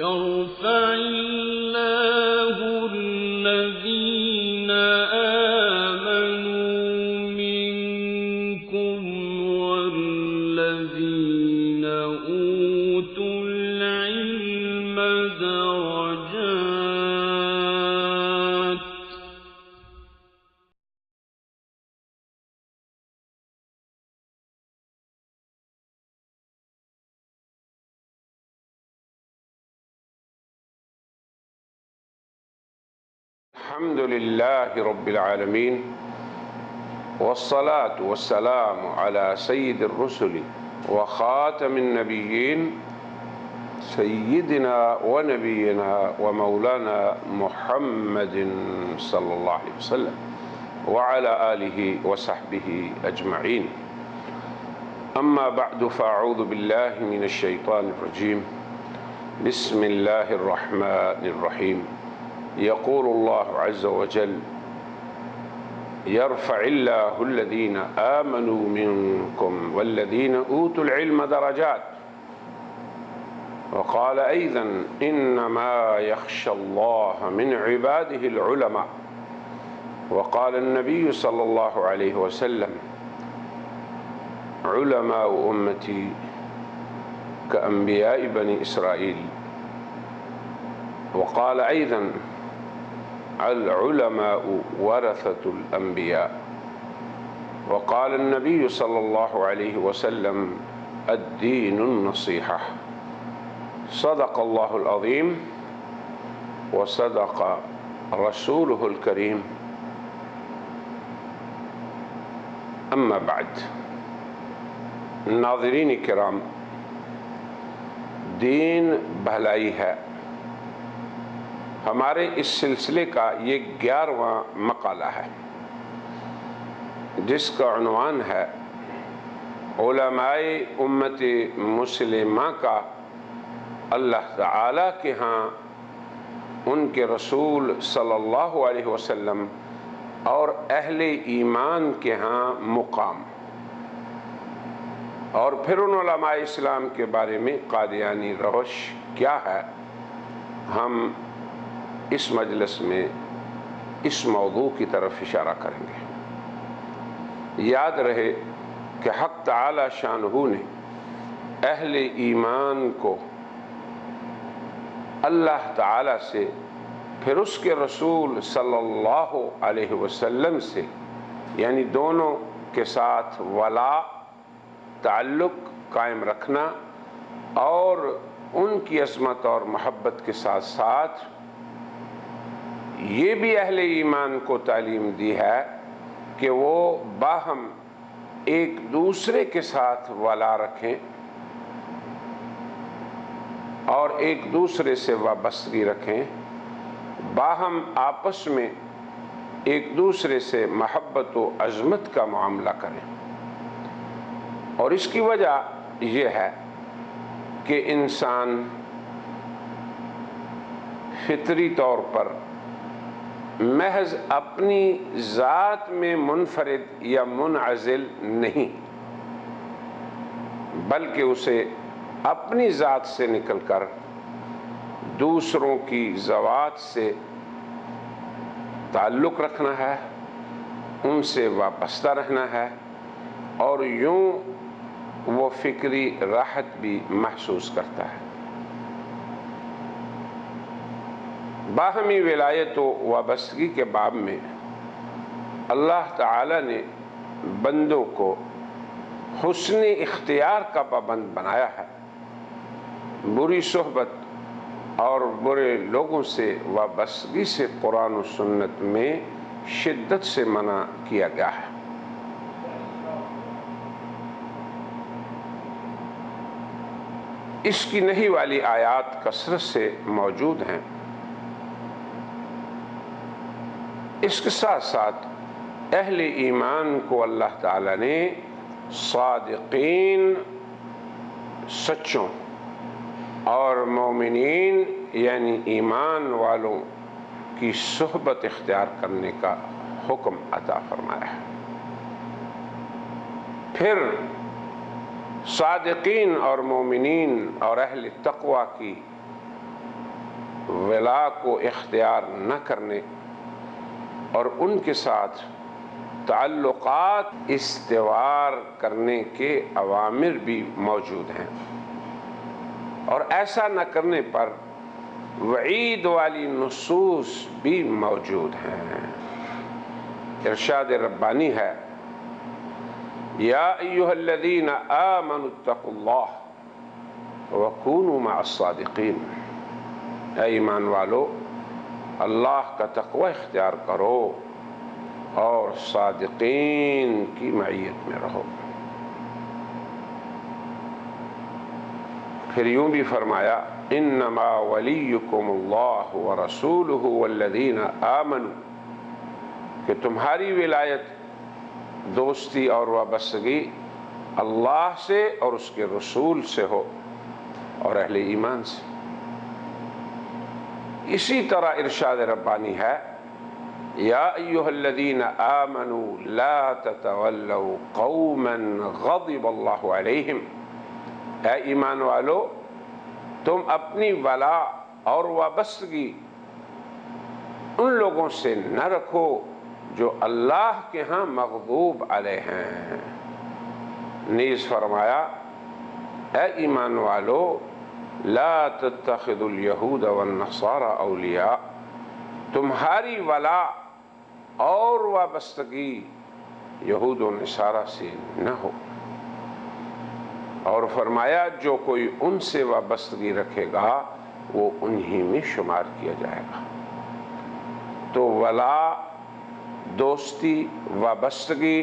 يرفع الله الذين آمنوا منكم والذين أوتوا العلم درجات. الحمد لله رب العالمين والصلاة والسلام على سيد الرسل وخاتم النبيين سيدنا ونبينا ومولانا محمد صلى الله عليه وسلم وعلى آله وصحبه أجمعين. أما بعد فأعوذ بالله من الشيطان الرجيم. بسم الله الرحمن الرحيم. يقول الله عز وجل: يرفع الله الذين آمنوا منكم والذين أوتوا العلم درجات. وقال أيضا: إنما يخشى الله من عباده العلماء. وقال النبي صلى الله عليه وسلم: علماء أمتي كأنبياء بني إسرائيل. وقال أيضا: العلماء ورثة الأنبياء. وقال النبي صلى الله عليه وسلم: الدين النصيحة. صدق الله العظيم وصدق رسوله الكريم. اما بعد، ناظرین کرام، دین بھلائی ہے، ہمارے اس سلسلے کا یہ 11واں مقالہ ہے جس کا عنوان ہے علماء امت مسلمہ کا اللہ تعالیٰ کے ہاں، ان کے رسول صلی اللہ علیہ وسلم اور اہل ایمان کے ہاں مقام، اور پھر ان علماء اسلام کے بارے میں قادیانی روش کیا ہے. ہم اس مجلس میں اس موضوع کی طرف اشارہ کریں گے. یاد رہے کہ حق تعالی شانہ نے اہل ایمان کو اللہ تعالی سے، پھر اس کے رسول صلی اللہ علیہ وسلم سے، یعنی دونوں کے ساتھ ولا تعلق قائم رکھنا، اور ان کی عظمت اور محبت کے ساتھ ساتھ یہ بھی اہل ایمان کو تعلیم دی ہے کہ وہ باہم ایک دوسرے کے ساتھ ولا رکھیں اور ایک دوسرے سے وابستگی رکھیں، باہم آپس میں ایک دوسرے سے محبت و عظمت کا معاملہ کریں. اور اس کی وجہ یہ ہے کہ انسان فطری طور پر محض اپنی ذات میں منفرد یا منعزل نہیں، بلکہ اسے اپنی ذات سے نکل کر دوسروں کی ذوات سے تعلق رکھنا ہے، ان سے وابستہ رہنا ہے، اور یوں وہ فکری راحت بھی محسوس کرتا ہے. باہمی ولایت و وابستگی کے باب میں اللہ تعالی نے بندوں کو حسن اختیار کا پابند بنایا ہے. بری صحبت اور برے لوگوں سے وابستگی سے قرآن و سنت میں شدت سے منع کیا گیا ہے. اس کی نہی والی آیات کثرت سے موجود ہیں. اس کے ساتھ ساتھ اہل ایمان کو اللہ تعالیٰ نے صادقین، سچوں، اور مومنین یعنی ایمان والوں کی صحبت اختیار کرنے کا حکم عطا فرمایا ہے. پھر صادقین اور مومنین اور اہل تقوی کی ولا کو اختیار نہ کرنے اور ان کے ساتھ تعلقات استوار کرنے کے اوامر بھی موجود ہیں، اور ایسا نہ کرنے پر وعید والی نصوص بھی موجود ہیں۔ ارشاد ربانی ہے، یا ایھا الذین آمنوا اتقوا اللہ وکونوا مع الصادقین، اے ایمان والو اللہ کا تقوی اختیار کرو اور صادقین کی معیت میں رہو۔ پھر یوں بھی فرمایا، انما ولیکم اللہ ورسولہ والذین آمنوا، کہ تمہاری ولایت، دوستی اور وابستگی اللہ سے اور اس کے رسول سے ہو اور اہل ایمان سے۔ اسی طرح ارشاد ربانی ہے، یا ایھا الذین آمنوا لا تتولوا قوما غضب اللہ علیہم، اے ایمان والو تم اپنی ولا اور وابستگی ان لوگوں سے نہ رکھو جو اللہ کے ہاں مغضوب علیہ ہیں۔ نیز فرمایا، اے ایمان والو لا تتخذوا الیہود والنصارى اولیاء، تمہاری ولا اور وابستگی یہود و نصارہ سے نہ ہو۔ اور فرمایا، جو کوئی ان سے وابستگی رکھے گا وہ انہی میں شمار کیا جائے گا۔ تو ولا، دوستی، وابستگی،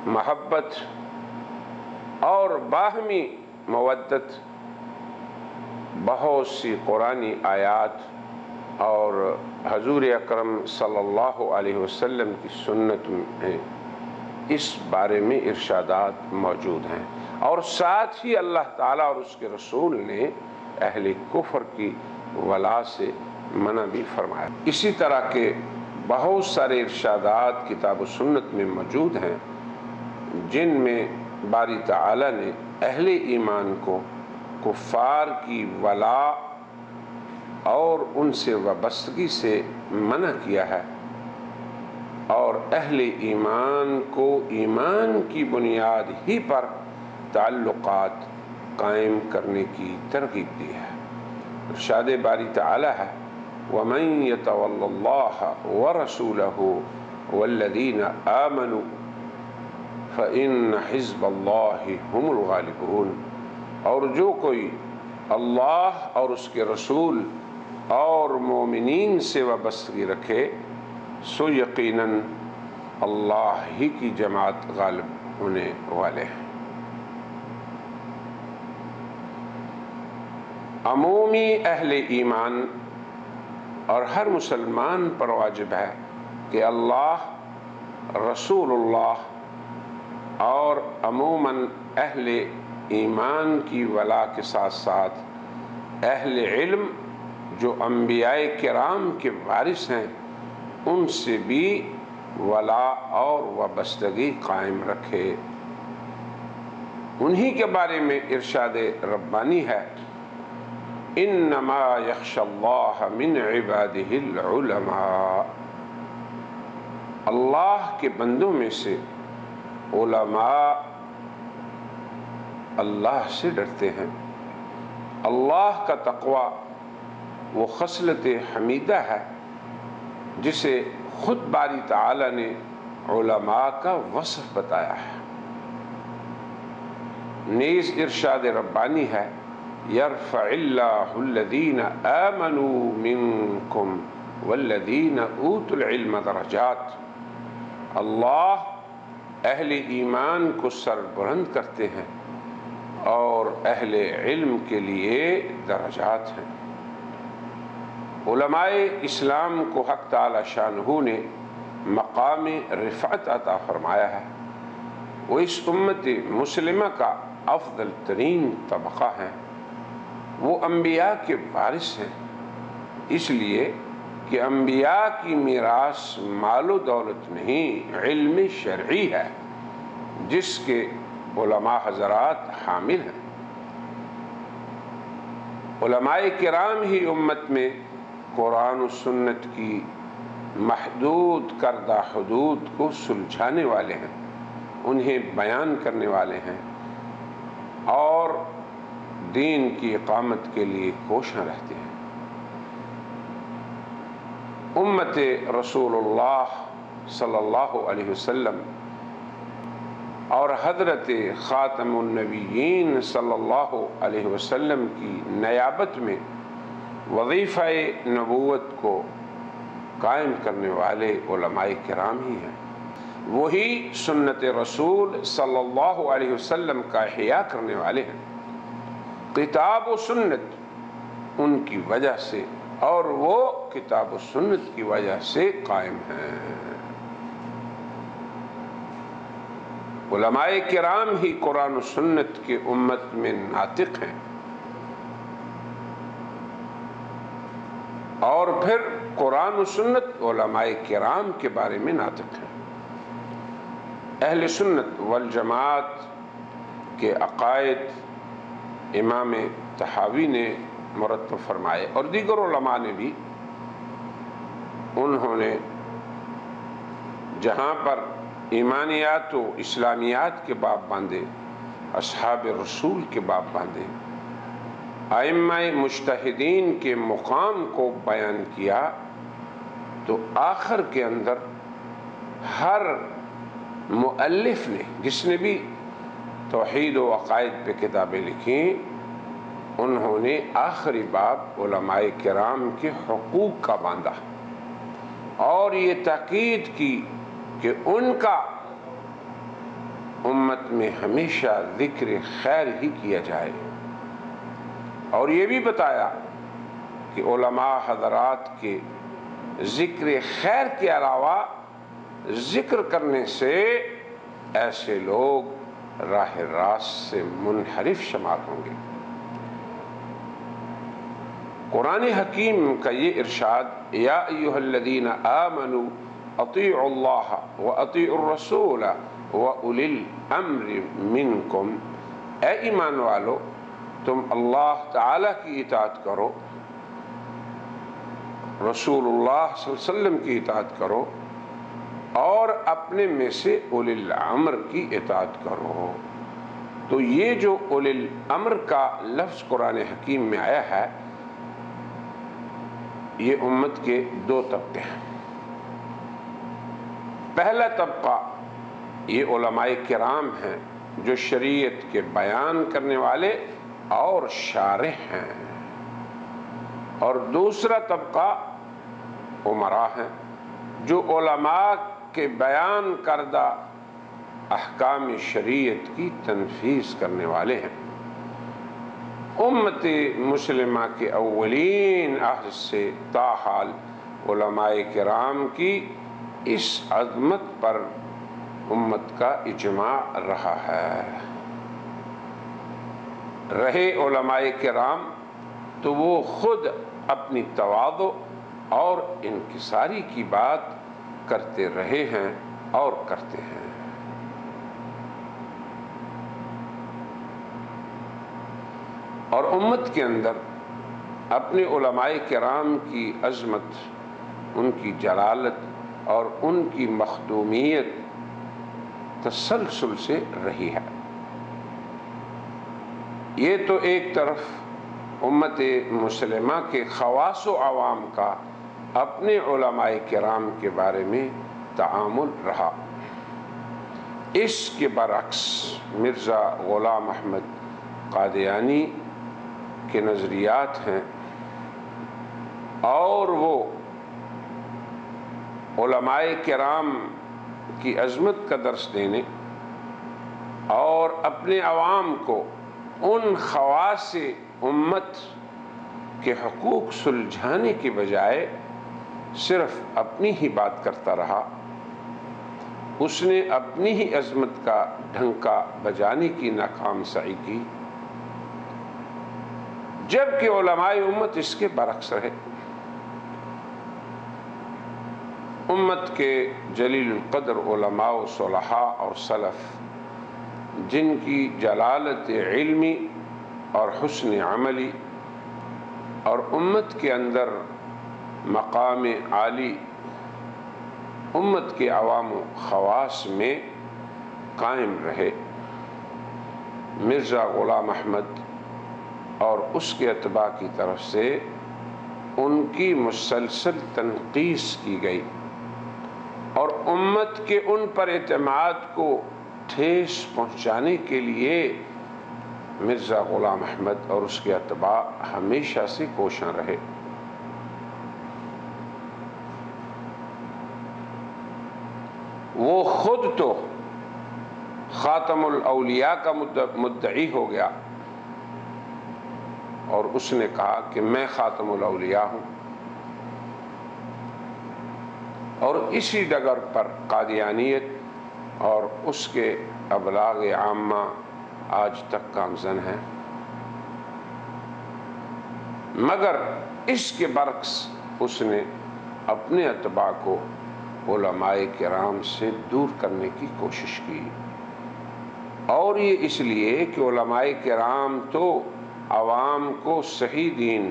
محبت اور باہمی مودت بہت سی قرآنی آیات اور حضور اکرم صلی اللہ علیہ وسلم کی سنت میں اس بارے میں ارشادات موجود ہیں، اور ساتھ ہی اللہ تعالیٰ اور اس کے رسول نے اہل کفر کی ولا سے منع بھی فرمایا۔ اسی طرح کے بہت سارے ارشادات کتاب و سنت میں موجود ہیں جن میں باری تعالیٰ نے اہل ایمان کو کفار کی ولا اور ان سے وابستگی سے منع کیا ہے، اور اہل ایمان کو ایمان کی بنیاد ہی پر تعلقات قائم کرنے کی ترغیب دی ہے۔ ارشاد باری تعالیٰ ہے، وَمَن يَتَوَلَّ اللَّهَ وَرَسُولَهُ وَالَّذِينَ آمَنُوا فَإِنَّ حِزْبَ اللَّهِ هُمُ الْغَالِبُونَ، اور جو کوئی اللہ اور اس کے رسول اور مومنین سے وابستگی رکھے سو یقیناً اللہ ہی کی جماعت غالب ہونے والے ہیں۔ عمومی اہل ایمان اور ہر مسلمان پر واجب ہے کہ اللہ، رسول اللہ اور عموماً اہل ایمان کی ولا کے ساتھ ساتھ اہل علم جو انبیاء کرام کے وارث ہیں ان سے بھی ولا اور وابستگی قائم رکھے۔ انہی کے بارے میں ارشاد ربانی ہے، انما یخشی اللہ من عبادہ العلماء، اللہ کے بندوں میں سے علماء اللہ سے ڈرتے ہیں۔ اللہ کا تقوی وہ خصلت حمیدہ ہے جسے خود باری تعالیٰ نے علماء کا وصف بتایا ہے۔ نیز ارشاد ربانی ہے، یرفع اللہ الذین آمنوا منکم والذین اوتوا العلم درجات، اللہ اہل ایمان کو سربلند کرتے ہیں اور اہل علم کے لیے درجات ہیں۔ علماء اسلام کو حق تعالی شانہ نے مقام رفعت عطا فرمایا ہے، وہ اس امت مسلمہ کا افضل ترین طبقہ ہیں، وہ انبیاء کے وارث ہیں، اس لیے کہ انبیاء کی میراث مال و دولت نہیں، علم شرعی ہے جس کے علماء حضرات حامل ہیں۔ علماء کرام ہی امت میں قرآن و سنت کی محدود کردہ حدود کو سلجھانے والے ہیں، انہیں بیان کرنے والے ہیں اور دین کی اقامت کے لیے کوشاں رہتے ہیں۔ امت رسول اللہ صلی اللہ علیہ وسلم اور حضرت خاتم النبیین صلی اللہ علیہ وسلم کی نیابت میں وظیفہ نبوت کو قائم کرنے والے علماء کرام ہی ہیں، وہی سنت رسول صلی اللہ علیہ وسلم کا احیاء کرنے والے ہیں۔ کتاب و سنت ان کی وجہ سے اور وہ کتاب و سنت کی وجہ سے قائم ہیں۔ علماء کرام ہی قرآن و سنت کے امت میں ناطق ہیں، اور پھر قرآن و سنت علماء کرام کے بارے میں ناطق ہیں۔ اہل سنت والجماعت کے عقائد امام طحاوی نے مرتب فرمائے اور دیگر علماء نے بھی، انہوں نے جہاں پر ایمانیات و اسلامیات کے باب باندھے، اصحاب رسول کے باب باندھے، ائمہ مجتہدین کے مقام کو بیان کیا، تو آخر کے اندر ہر مؤلف نے، جس نے بھی توحید و عقائد پہ کتابیں لکھیں، انہوں نے آخری باب علماء کرام کے حقوق کا باندھا اور یہ تاکید کی کہ ان کا امت میں ہمیشہ ذکر خیر ہی کیا جائے، اور یہ بھی بتایا کہ علماء حضرات کے ذکر خیر کے علاوہ ذکر کرنے سے ایسے لوگ راہ راست سے منحرف شمار ہوں گے۔ قرآن حکیم کا یہ ارشاد، یا ایھا الذین آمنوا اطیعوا اللہ واطیعوا الرسول واولی الامر منکم، اے ایمان والو تم اللہ تعالیٰ کی اطاعت کرو، رسول اللہ صلی اللہ علیہ وسلم کی اطاعت کرو، اور اپنے میں سے اولی الامر کی اطاعت کرو۔ تو یہ جو اولی الامر کا لفظ قرآن حکیم میں آیا ہے، یہ امت کے دو طبقے ہیں۔ پہلا طبقہ یہ علماء کرام ہیں جو شریعت کے بیان کرنے والے اور شارح ہیں، اور دوسرا طبقہ امراء ہیں جو علماء کے بیان کردہ احکام شریعت کی تنفیذ کرنے والے ہیں۔ امت مسلمہ کے اولین عہد سے تاحال علماء کرام کی اس عظمت پر امت کا اجماع رہا ہے۔ رہے علماء کرام تو وہ خود اپنی تواضع اور انکساری کی بات کرتے رہے ہیں اور کرتے ہیں۔ اور امت کے اندر اپنے علماء کرام کی عظمت، ان کی جلالت اور ان کی مخدومیت تسلسل سے رہی ہے۔ یہ تو ایک طرف امت مسلمہ کے خواص و عوام کا اپنے علماء کرام کے بارے میں تعامل رہا۔ اس کے برعکس مرزا غلام احمد قادیانی کے نظریات ہیں، اور وہ علماء کرام کی عظمت کا درس دینے اور اپنے عوام کو ان خواص امت کے حقوق سلجھانے کے بجائے صرف اپنی ہی بات کرتا رہا۔ اس نے اپنی ہی عظمت کا ڈھنکا بجانے کی ناکام سعی کی، جبکہ علماء امت اس کے برعکس رہے۔ امت کے جلیل القدر علماء و صلحاء اور سلف، جن کی جلالت علمی اور حسن عملی اور امت کے اندر مقام عالی امت کے عوام و خواص میں قائم رہے۔ مرزا غلام احمد اور اس کے اتباع کی طرف سے ان کی مسلسل تنقید کی گئی اور امت کے ان پر اعتماد کو ٹھیس پہنچانے کے لیے مرزا غلام احمد اور اس کے اتباع ہمیشہ سے کوشاں رہے۔ وہ خود تو خاتم الاولیاء کا مدعی ہو گیا اور اس نے کہا کہ میں خاتم الاولیاء ہوں، اور اسی ڈگر پر قادیانیت اور اس کے ابلاغ عامہ آج تک گامزن ہیں۔ مگر اس کے برعکس اس نے اپنے اتباع کو علماء کرام سے دور کرنے کی کوشش کی، اور یہ اس لیے کہ علماء کرام تو عوام کو صحیح دین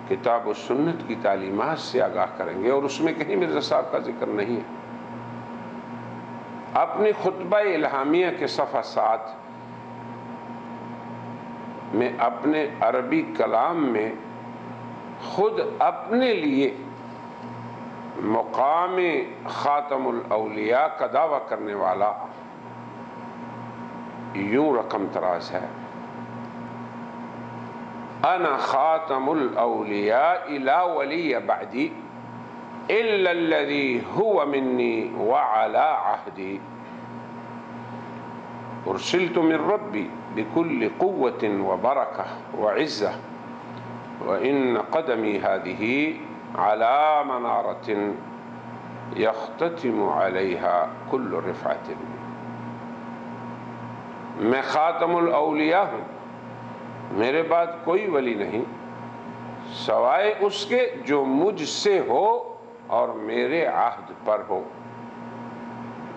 کتاب و سنت کی تعلیمات سے آگاہ کریں گے، اور اس میں کہیں مرزا صاحب کا ذکر نہیں ہے۔ اپنی خطبہ الہامیہ کے صفحہ 7 میں اپنے عربی کلام میں خود اپنے لیے مقام خاتم الاولیاء کا دعویٰ کرنے والا یوں رقم تراز ہے: انا خاتم الاولیاء لا ولی بعدی الا الذی هو منی وعلی عہدی ارسلت من ربی بكل قوة وبركة وعزة وإن قدمي هذه على منارة يختتم عليها كل رفعة۔ میں خاتم الاولیاء ہوں، میرے بعد کوئی ولی نہیں سوائے اس کے جو مجھ سے ہو اور میرے عہد پر ہو۔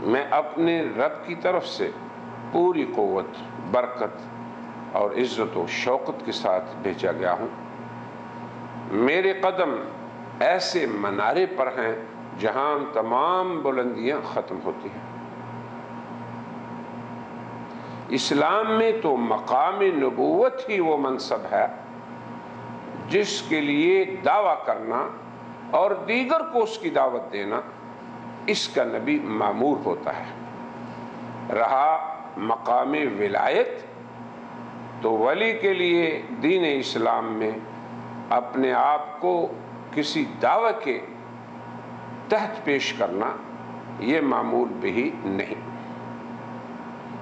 میں اپنے رب کی طرف سے پوری قوت، برکت اور عزت و شوقت کے ساتھ بھیجا گیا ہوں۔ میرے قدم ایسے منارے پر ہیں جہاں تمام بلندیاں ختم ہوتی ہیں۔ اسلام میں تو مقام نبوت ہی وہ منصب ہے جس کے لیے دعویٰ کرنا اور دیگر کو اس کی دعوت دینا اس کا نبی مامور ہوتا ہے۔ رہا مقام ولایت تو ولی کے لیے دین اسلام میں اپنے آپ کو کسی دعوی کے تحت پیش کرنا یہ معمول بھی نہیں۔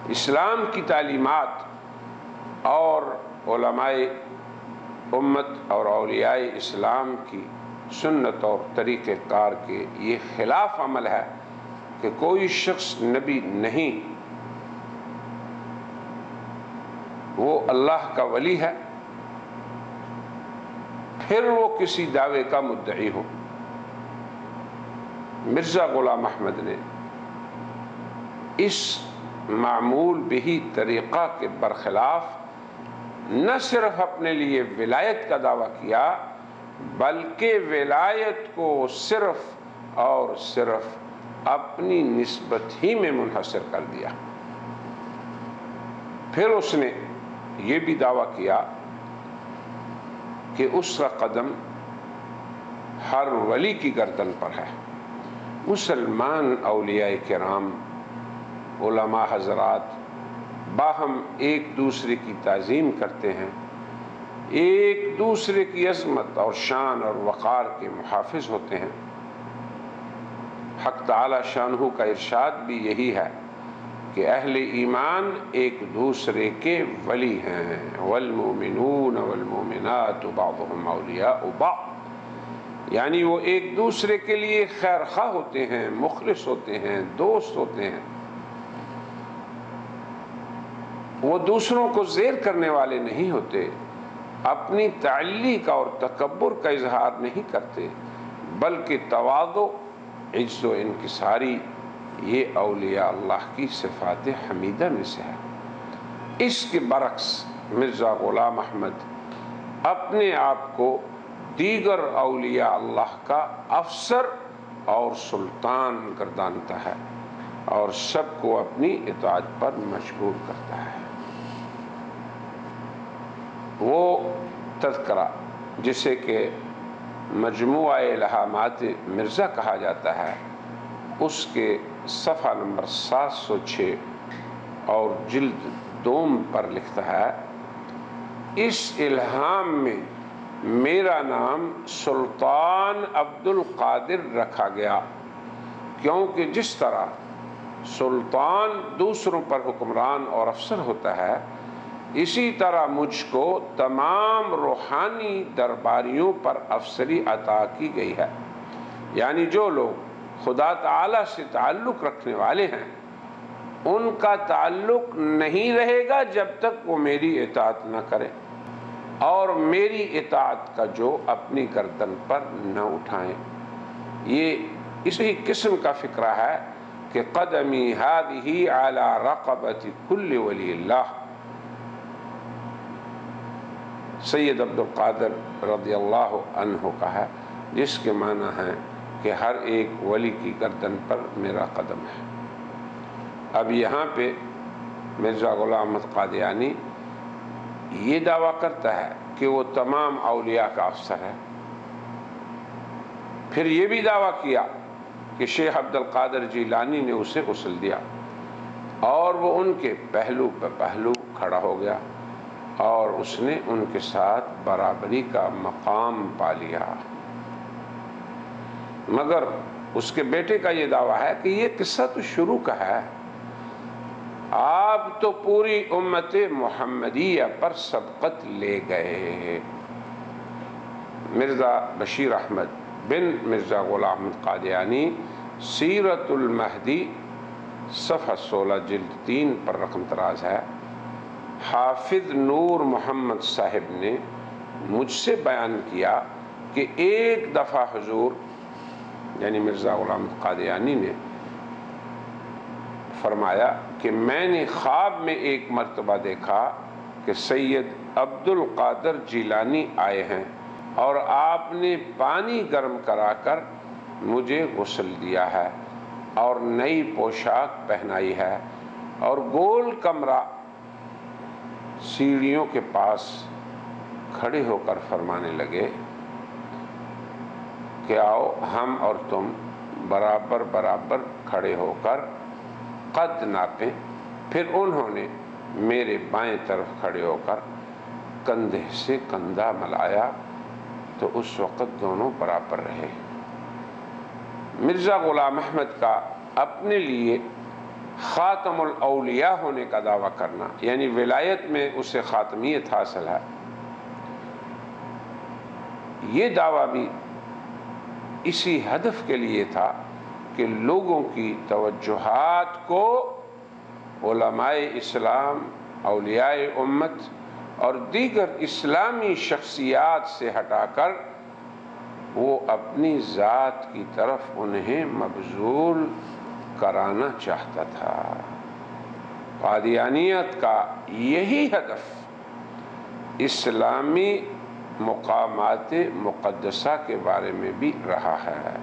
اسلام کی تعلیمات اور علماء امت اور اولیاء اسلام کی سنت اور طریقہ کار کے یہ خلاف عمل ہے کہ کوئی شخص نبی نہیں، وہ اللہ کا ولی ہے، پھر وہ کسی دعوے کا مدعی ہو۔ مرزا غلام احمد نے اس معمول بہی طریقہ کے برخلاف نہ صرف اپنے لیے ولایت کا دعویٰ کیا بلکہ ولایت کو صرف اور صرف اپنی نسبت ہی میں منحصر کر دیا۔ پھر اس نے یہ بھی دعویٰ کیا کہ اس کا قدم ہر ولی کی گردن پر ہے۔ مسلمان اولیاء کرام، علماء حضرات باہم ایک دوسرے کی تعظیم کرتے ہیں، ایک دوسرے کی عظمت اور شان اور وقار کے محافظ ہوتے ہیں۔ حق تعالی شانہ کا ارشاد بھی یہی ہے کہ اہل ایمان ایک دوسرے کے ولی ہیں، والمؤمنون والمؤمنات بعضهم اولیاء بعض، یعنی وہ ایک دوسرے کے لیے خیر خواہ ہوتے ہیں، مخلص ہوتے ہیں، دوست ہوتے ہیں۔ وہ دوسروں کو زیر کرنے والے نہیں ہوتے، اپنی تعلیق اور تکبر کا اظہار نہیں کرتے، بلکہ تواضع، عجز و انکساری یہ اولیاء اللہ کی صفات حمیدہ میں سے ہے۔ اس کے برعکس مرزا غلام احمد اپنے آپ کو دیگر اولیاء اللہ کا افسر اور سلطان گردانتا ہے اور سب کو اپنی اطاعت پر مجبور کرتا ہے۔ وہ تذکرہ جسے کہ مجموعہ الہامات مرزا کہا جاتا ہے، اس کے صفحہ نمبر 706 اور جلد دوم پر لکھتا ہے، اس الہام میں میرا نام سلطان عبد القادر رکھا گیا، کیونکہ جس طرح سلطان دوسروں پر حکمران اور افسر ہوتا ہے، اسی طرح مجھ کو تمام روحانی درباریوں پر افسری عطا کی گئی ہے۔ یعنی جو لوگ خدا تعالی سے تعلق رکھنے والے ہیں، ان کا تعلق نہیں رہے گا جب تک وہ میری اطاعت نہ کرے، اور میری اطاعت کا جو اپنی گردن پر نہ اٹھائیں۔ یہ اسی قسم کا فکرہ ہے کہ قدمی هذه على رقبة كل ولی اللہ۔ سید عبد القادر رضی اللہ عنہ کا ہے، جس کے معنی ہے کہ ہر ایک ولی کی گردن پر میرا قدم ہے۔ اب یہاں پہ مرزا غلام احمد قادیانی یہ دعویٰ کرتا ہے کہ وہ تمام اولیاء کا افسر ہے، پھر یہ بھی دعویٰ کیا کہ شیخ عبد القادر جیلانی نے اسے غسل دیا اور وہ ان کے پہلو پہ پہلو کھڑا ہو گیا اور اس نے ان کے ساتھ برابری کا مقام پا لیا۔ مگر اس کے بیٹے کا یہ دعویٰ ہے کہ یہ قصہ تو شروع کا ہے، آپ تو پوری امت محمدیہ پر سبقت لے گئے۔ مرزا بشیر احمد بن مرزا غلام احمد قادیانی سیرت المہدی صفحہ 16 جلد 3 پر رقم طراز ہے۔ حافظ نور محمد صاحب نے مجھ سے بیان کیا کہ ایک دفعہ حضور یعنی مرزا غلام احمد قادیانی نے فرمایا کہ میں نے خواب میں ایک مرتبہ دیکھا کہ سید عبد القادر جیلانی آئے ہیں اور آپ نے پانی گرم کرا کر مجھے غسل دیا ہے اور نئی پوشاک پہنائی ہے، اور گول کمرہ سیڑھیوں کے پاس کھڑے ہو کر فرمانے لگے کہ آؤ ہم اور تم برابر برابر کھڑے ہو کر قد ناپیں۔ پھر انہوں نے میرے بائیں طرف کھڑے ہو کر کندھے سے کندھا ملایا تو اس وقت دونوں برابر رہے۔ مرزا غلام احمد کا اپنے لیے خاتم الاولیاء ہونے کا دعویٰ کرنا، یعنی ولایت میں اسے خاتمیت حاصل ہے، یہ دعویٰ بھی اسی ہدف کے لیے تھا کہ لوگوں کی توجہات کو علماء اسلام، اولیاء امت اور دیگر اسلامی شخصیات سے ہٹا کر وہ اپنی ذات کی طرف انہیں مبذول کرانا چاہتا تھا۔ قادیانیت کا یہی ہدف اسلامی مقامات مقدسہ کے بارے میں بھی رہا ہے۔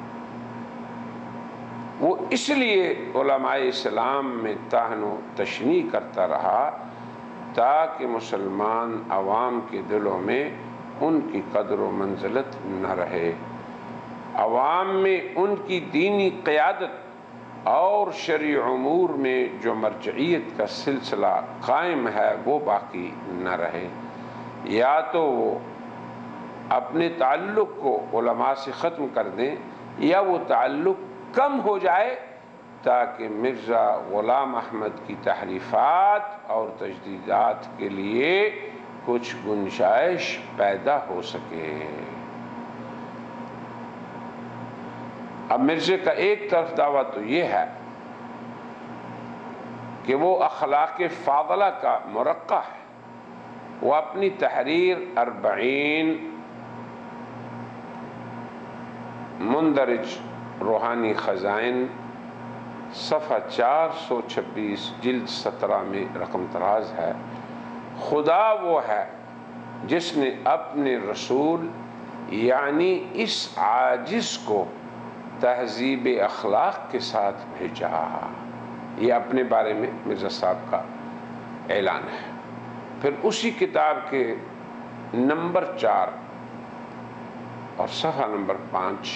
وہ اس لیے علماء اسلام میں طعن و تشنیع کرتا رہا تاکہ مسلمان عوام کے دلوں میں ان کی قدر و منزلت نہ رہے، عوام میں ان کی دینی قیادت اور شرعی امور میں جو مرجعیت کا سلسلہ قائم ہے وہ باقی نہ رہے، یا تو وہ اپنے تعلق کو علماء سے ختم کر دیں یا وہ تعلق کم ہو جائے تاکہ مرزا غلام احمد کی تحریفات اور تجدیدات کے لیے کچھ گنجائش پیدا ہو سکے۔ اب مرزے کا ایک طرف دعویٰ تو یہ ہے کہ وہ اخلاق فاضلہ کا مرقع ہے، وہ اپنی تحریر 40 مندرج روحانی خزائن صفحہ 426 جلد 17 میں رقم طراز ہے، خدا وہ ہے جس نے اپنے رسول یعنی اس عاجز کو تہذیب اخلاق کے ساتھ بھیجا. یہ اپنے بارے میں مرزا صاحب کا اعلان ہے. پھر اسی کتاب کے نمبر 4 اور صفحہ نمبر 5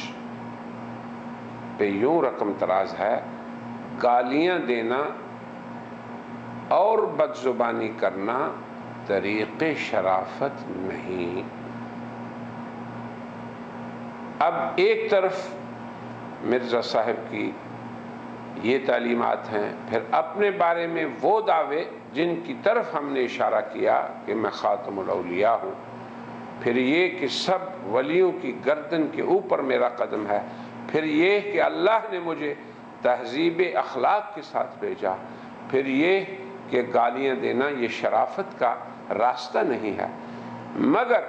پہ یوں رقم تراز ہے: گالیاں دینا اور بد زبانی کرنا طریق شرافت نہیں. اب ایک طرف مرزا صاحب کی یہ تعلیمات ہیں، پھر اپنے بارے میں وہ دعوے جن کی طرف ہم نے اشارہ کیا کہ میں خاتم الاولیاء ہوں، پھر یہ کہ سب ولیوں کی گردن کے اوپر میرا قدم ہے، پھر یہ کہ اللہ نے مجھے تہذیب اخلاق کے ساتھ بھیجا، پھر یہ کہ گالیاں دینا یہ شرافت کا راستہ نہیں ہے. مگر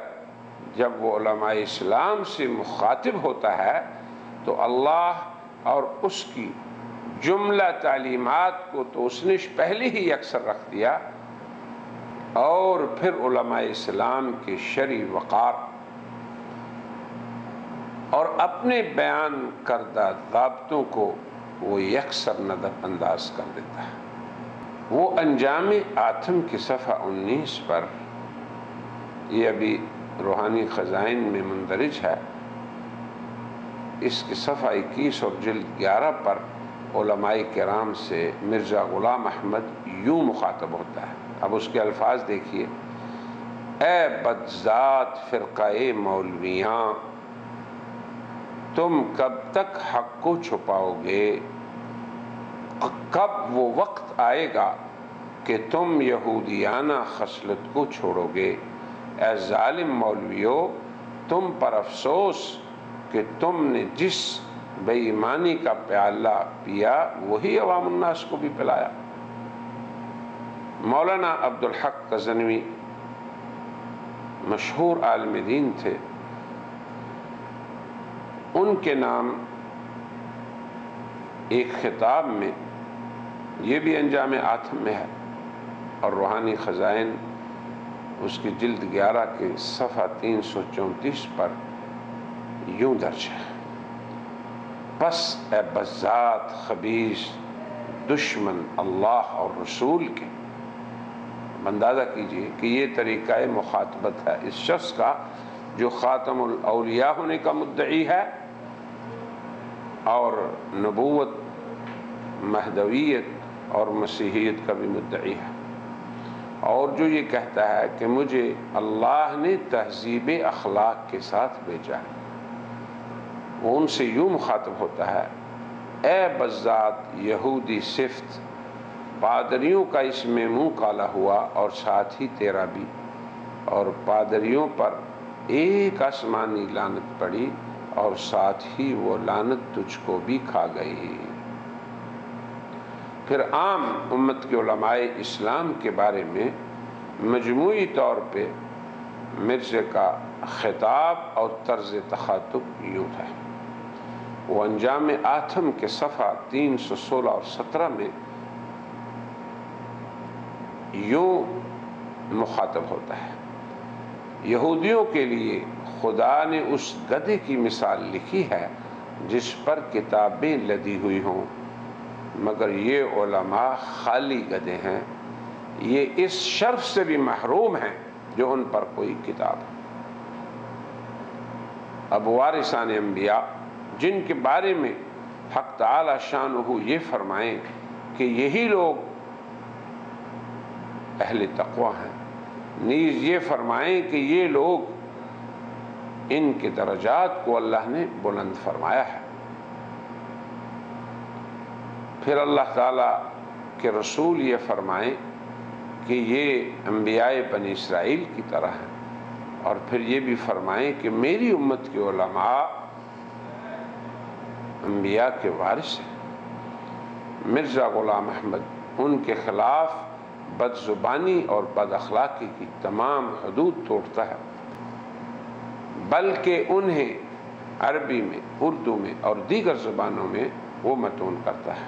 جب وہ علماء اسلام سے مخاطب ہوتا ہے تو اللہ اور اس کی جملہ تعلیمات کو تو اس نے پہلے ہی یکسر رکھ دیا، اور پھر علماء اسلام کے شرعی وقار اور اپنے بیان کردہ ضابطوں کو وہ یکسر نظر انداز کر دیتا ہے. وہ انجام آتم کی صفحہ 19 پر، یہ ابھی روحانی خزائن میں مندرج ہے، اس کی صفحہ 21 اور جلد 11 پر علماء کرام سے مرزا غلام احمد یوں مخاطب ہوتا ہے. اب اس کے الفاظ دیکھیے: اے بدذات فرقہ مولویاں، تم کب تک حق کو چھپاؤ گے؟ کب وہ وقت آئے گا کہ تم یہودیانہ خصلت کو چھوڑو گے؟ اے ظالم مولویوں، تم پر افسوس کہ تم نے جس بے ایمانی کا پیالہ پیا وہی عوام الناس کو بھی پلایا. مولانا عبدالحق غزنوی مشہور عالم دین تھے. ان کے نام ایک خطاب میں، یہ بھی انجام آتم میں ہے اور روحانی خزائن اس کی جلد 11 کے صفحہ 334 پر یوں درج ہے: پس اے بذات خبیث دشمن اللہ اور رسول کے. اندازہ کیجئے کہ یہ طریقہ مخاطبت ہے اس شخص کا جو خاتم الاولیاء ہونے کا مدعی ہے اور نبوت، مہدویت اور مسیحیت کا بھی مدعی ہے، اور جو یہ کہتا ہے کہ مجھے اللہ نے تہذیب اخلاق کے ساتھ بھیجا ہے. وہ ان سے یوں مخاطب ہوتا ہے: اے بذات یہودی صفت، پادریوں کا اس میں منہ کالا ہوا اور ساتھ ہی تیرا بھی، اور پادریوں پر ایک آسمانی لعنت پڑی اور ساتھ ہی وہ لعنت تجھ کو بھی کھا گئی. پھر عام امت کے علماء اسلام کے بارے میں مجموعی طور پہ مرزا کا خطاب اور طرز تخاطب یوں ہے. وہ انجام آتم کے صفحہ 316 اور 17 میں یوں مخاطب ہوتا ہے: یہودیوں کے لیے خدا نے اس گدھے کی مثال لکھی ہے جس پر کتابیں لدی ہوئی ہوں، مگر یہ علماء خالی گدھے ہیں، یہ اس شرف سے بھی محروم ہیں جو ان پر کوئی کتاب ہے. اب وارثان انبیاء جن کے بارے میں حق تعالی شانہ یہ فرمائیں کہ یہی لوگ اہل تقوی ہیں، نیز یہ فرمائیں کہ یہ لوگ، ان کے درجات کو اللہ نے بلند فرمایا ہے. پھر اللہ تعالیٰ کے رسول یہ فرمائیں کہ یہ انبیاء بنی اسرائیل کی طرح ہیں، اور پھر یہ بھی فرمائیں کہ میری امت کے علماء انبیاء کے وارث ہیں. مرزا غلام احمد ان کے خلاف بد زبانی اور بد اخلاقی کی تمام حدود توڑتا ہے، بلکہ انہیں عربی میں، اردو میں اور دیگر زبانوں میں وہ متون کرتا ہے.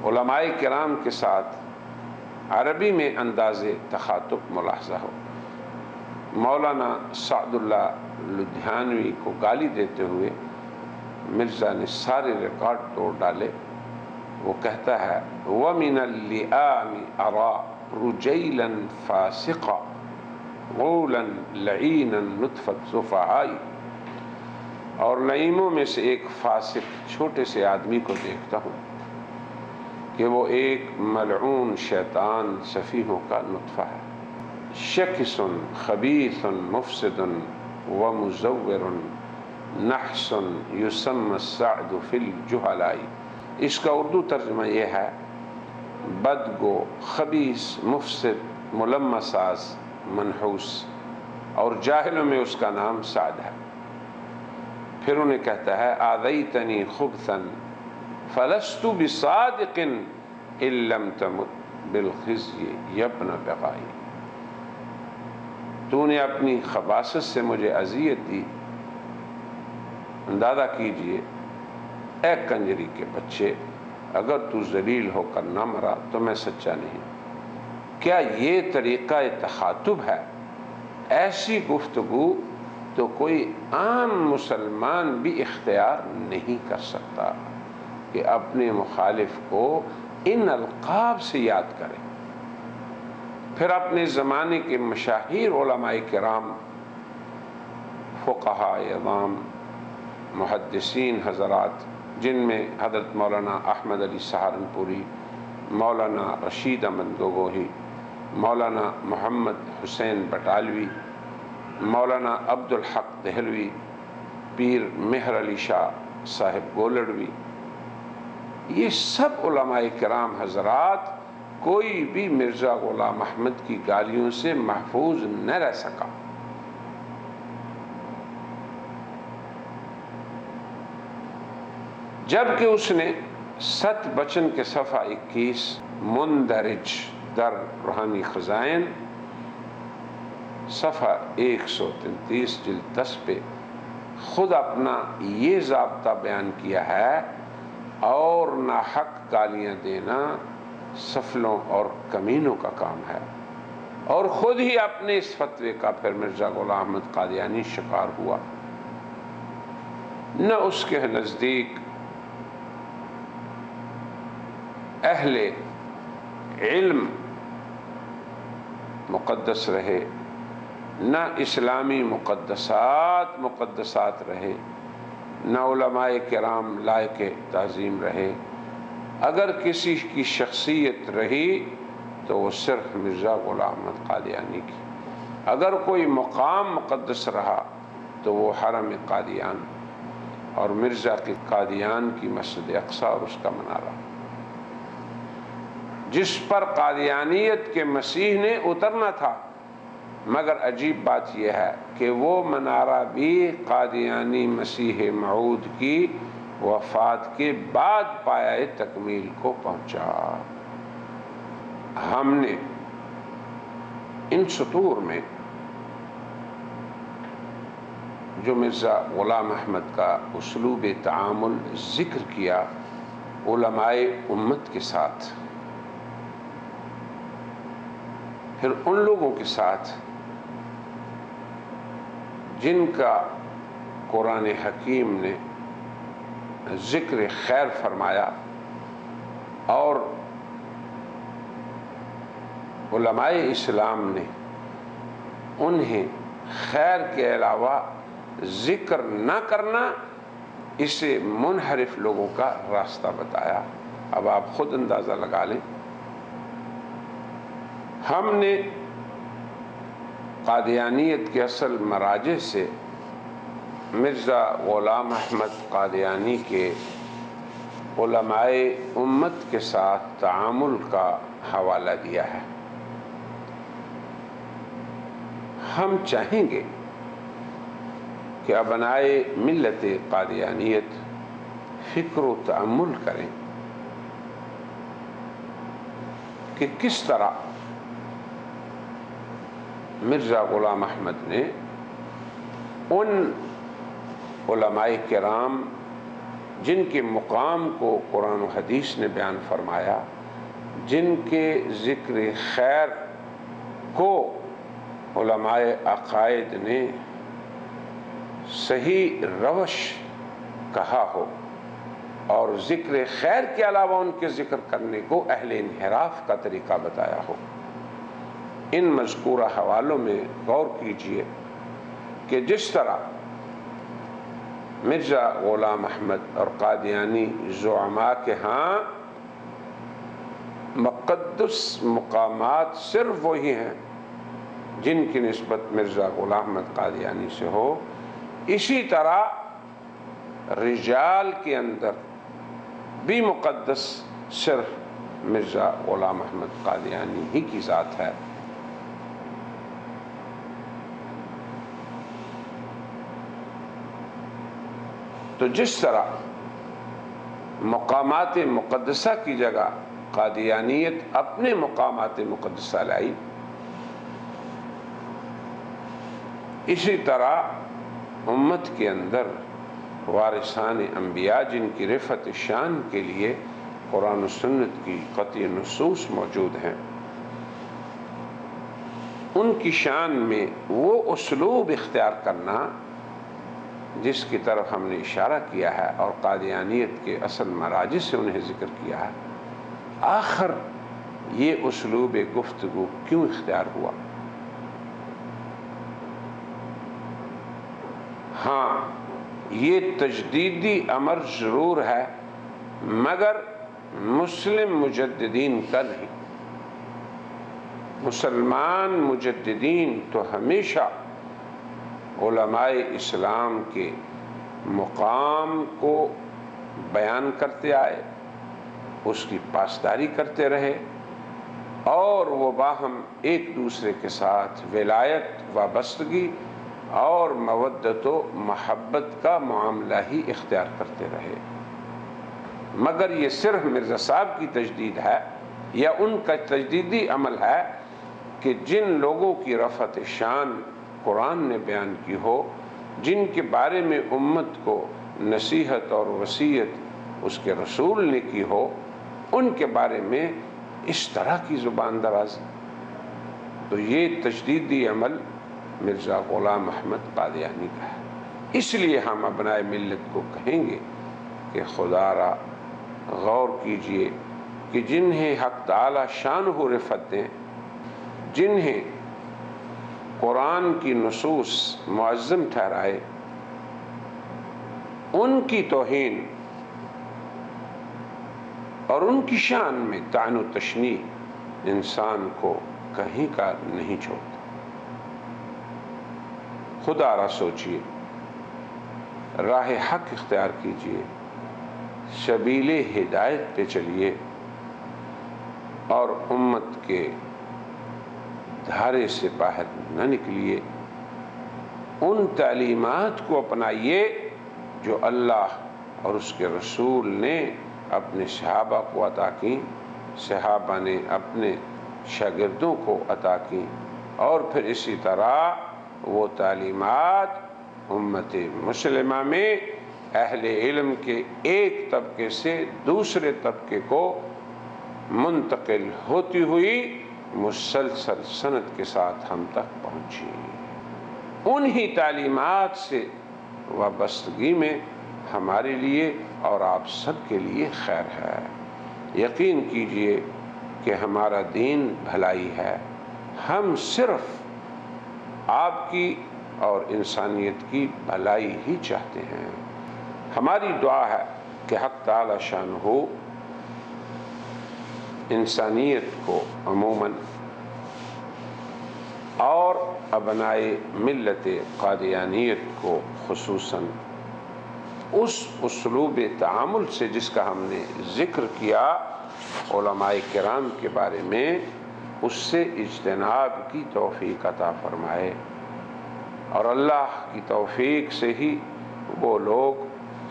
علماء کرام کے ساتھ عربی میں انداز تخاطب ملاحظہ ہو: مولانا سعد اللہ لدھیانوی کو گالی دیتے ہوئے مرزا نے سارے ریکارڈ توڑ ڈالے. وہ کہتا ہے وَمِنَ اللِّئَامِ أَرَى رُجَيْلًا فَاسِقًا غُولًا لَعِينًا نُطْفَةَ صُفَحَاءِ، اور لئیموں میں سے ایک فاسق چھوٹے سے آدمی کو دیکھتا ہوں کہ وہ ایک ملعون شیطان سفیہوں کا نطفہ ہے. شکس خبیث مفسد ومزور نحس یسمى السعد فی الجہلاء. اس کا اردو ترجمہ یہ ہے بدگو، خبیث، مفسد، ملمساز، منحوس، اور جاہلوں میں اس کا نام سعد ہے. پھر انہیں کہتا ہے آذیتنی خبثا فلست بصادق ان لم تمت بالخزي یا ابن بغائی. تو نے اپنی خباثت سے مجھے اذیت دی، اندازہ کیجئے اے کنجری کے بچے، اگر تو ذلیل ہو کر نہ مرا تو میں سچا نہیں. کیا یہ طریقہ تخاطب ہے؟ ایسی گفتگو تو کوئی عام مسلمان بھی اختیار نہیں کر سکتا کہ اپنے مخالف کو ان القاب سے یاد کرے. پھر اپنے زمانے کے مشاہیر علماء کرام، فقہاء اعظام، محدثین حضرات، جن میں حضرت مولانا احمد علی سہارنپوری، مولانا رشید احمد گگوہی، مولانا محمد حسین بٹالوی، مولانا عبدالحق دہلوی، پیر مہر علی شاہ صاحب گولڑوی، یہ سب علماء کرام حضرات، کوئی بھی مرزا غلام احمد کی گالیوں سے محفوظ نہ رہ سکا. جبکہ اس نے ست بچن کے صفحہ 21 مندرج در روحانی خزائن صفحہ 133 جلد 10 پہ خود اپنا یہ ضابطہ بیان کیا ہے، اور ناحق گالیاں دینا سفلوں اور کمینوں کا کام ہے. اور خود ہی اپنے اس فتوے کا پھر مرزا غلام احمد قادیانی شکار ہوا. نہ اس کے نزدیک اہل علم مقدس رہے، نہ اسلامی مقدسات رہے، نہ علماء کرام لائق تعظیم رہے. اگر کسی کی شخصیت رہی تو وہ صرف مرزا غلام احمد قادیانی کی. اگر کوئی مقام مقدس رہا تو وہ حرم قادیان اور مرزا کی قادیان کی مسجد اقصی اور اس کا منارہ، جس پر قادیانیت کے مسیح نے اترنا تھا. مگر عجیب بات یہ ہے کہ وہ منارہ بھی قادیانی مسیح موعود کی وفات کے بعد پایہ تکمیل کو پہنچا. ہم نے ان سطور میں جو مرزا غلام احمد کا اسلوب تعامل ذکر کیا علماء امت کے ساتھ، پھر ان لوگوں کے ساتھ جن کا قرآن حکیم نے ذکر خیر فرمایا اور علماء اسلام نے انہیں خیر کے علاوہ ذکر نہ کرنا، اسے منحرف لوگوں کا راستہ بتایا. اب آپ خود اندازہ لگا لیں. ہم نے قادیانیت کے اصل مراجع سے مرزا غلام احمد قادیانی کے علماء امت کے ساتھ تعامل کا حوالہ دیا ہے. ہم چاہیں گے کہ ابنائے ملت قادیانیت فکر و تأمل کریں کہ کس طرح مرزا غلام احمد نے ان علماء کرام جن کے مقام کو قرآن و حدیث نے بیان فرمایا، جن کے ذکر خیر کو علماء عقائد نے صحیح روش کہا ہو اور ذکر خیر کے علاوہ ان کے ذکر کرنے کو اہل انحراف کا طریقہ بتایا ہو۔ ان مذکورہ حوالوں میں غور کیجئے کہ جس طرح مرزا غلام احمد اور قادیانی زعماء کے ہاں مقدس مقامات صرف وہی ہیں جن کی نسبت مرزا غلام احمد قادیانی سے ہو، اسی طرح رجال کے اندر بھی مقدس صرف مرزا غلام احمد قادیانی ہی کی ذات ہے۔ تو جس طرح مقامات مقدسہ کی جگہ قادیانیت اپنے مقامات مقدسہ لائی، اسی طرح امت کے اندر وارثان انبیاء جن کی رفعت شان کے لیے قرآن و سنت کی قطعی نصوص موجود ہیں، ان کی شان میں وہ اسلوب اختیار کرنا جس کی طرف ہم نے اشارہ کیا ہے اور قادیانیت کے اصل مراجع سے انہیں ذکر کیا ہے، آخر یہ اسلوب گفتگو کیوں اختیار ہوا؟ ہاں، یہ تجدیدی امر ضرور ہے مگر مسلم مجددین کا نہیں۔ مسلمان مجددین تو ہمیشہ علماء اسلام کے مقام کو بیان کرتے آئے، اس کی پاسداری کرتے رہے اور وہ باہم ایک دوسرے کے ساتھ ولایت، وابستگی اور مودت و محبت کا معاملہ ہی اختیار کرتے رہے۔ مگر یہ صرف مرزا صاحب کی تجدید ہے یا ان کا تجدیدی عمل ہے کہ جن لوگوں کی رفعت شان قرآن نے بیان کی ہو، جن کے بارے میں امت کو نصیحت اور وصیت اس کے رسول نے کی ہو، ان کے بارے میں اس طرح کی زبان درازی، تو یہ تجدیدی عمل مرزا غلام احمد قادیانی کا ہے۔ اس لیے ہم ابنائے ملت کو کہیں گے کہ خدا را غور کیجئے کہ جنہیں حق تعالی شانہ رفعت دیں، جنہیں قرآن کی نصوص معظم ٹھہرائے، ان کی توہین اور ان کی شان میں طعن و تشنیع انسان کو کہیں کا نہیں چھوڑتا۔ خدا را سوچئے، راہ حق اختیار کیجئے، سبیل ہدایت پہ چلیے اور امت کے دھارے سے باہر نہ نکلیے، ان تعلیمات کو اپنائیے جو اللہ اور اس کے رسول نے اپنے صحابہ کو عطا کی، صحابہ نے اپنے شاگردوں کو عطا کی، اور پھر اسی طرح وہ تعلیمات امت مسلمہ میں اہل علم کے ایک طبقے سے دوسرے طبقے کو منتقل ہوتی ہوئی مسلسل سند کے ساتھ ہم تک پہنچی۔ انہی تعلیمات سے وابستگی میں ہمارے لیے اور آپ سب کے لیے خیر ہے۔ یقین کیجئے کہ ہمارا دین بھلائی ہے، ہم صرف آپ کی اور انسانیت کی بھلائی ہی چاہتے ہیں۔ ہماری دعا ہے کہ حق تعالی شانہ انسانیت کو عموماً اور ابنائے ملت قادیانیت کو خصوصاً اس اسلوب تعامل سے جس کا ہم نے ذکر کیا علماء کرام کے بارے میں، اس سے اجتناب کی توفیق عطا فرمائے، اور اللہ کی توفیق سے ہی وہ لوگ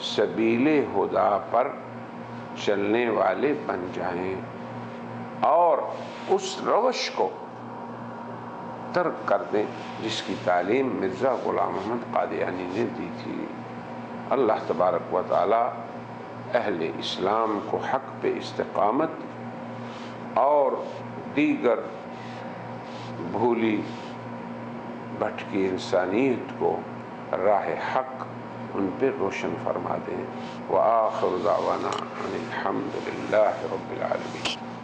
سبیل ہدا پر چلنے والے بن جائیں اور اس روش کو ترک کر دیں جس کی تعلیم مرزا غلام احمد قادیانی نے دی تھی۔ اللہ تبارک و تعالی اہل اسلام کو حق پہ استقامت اور دیگر بھولی بھٹکی انسانیت کو راہ حق ان پہ روشن فرما دیں۔ وآخر دعوانا ان الحمد للہ رب العالمین۔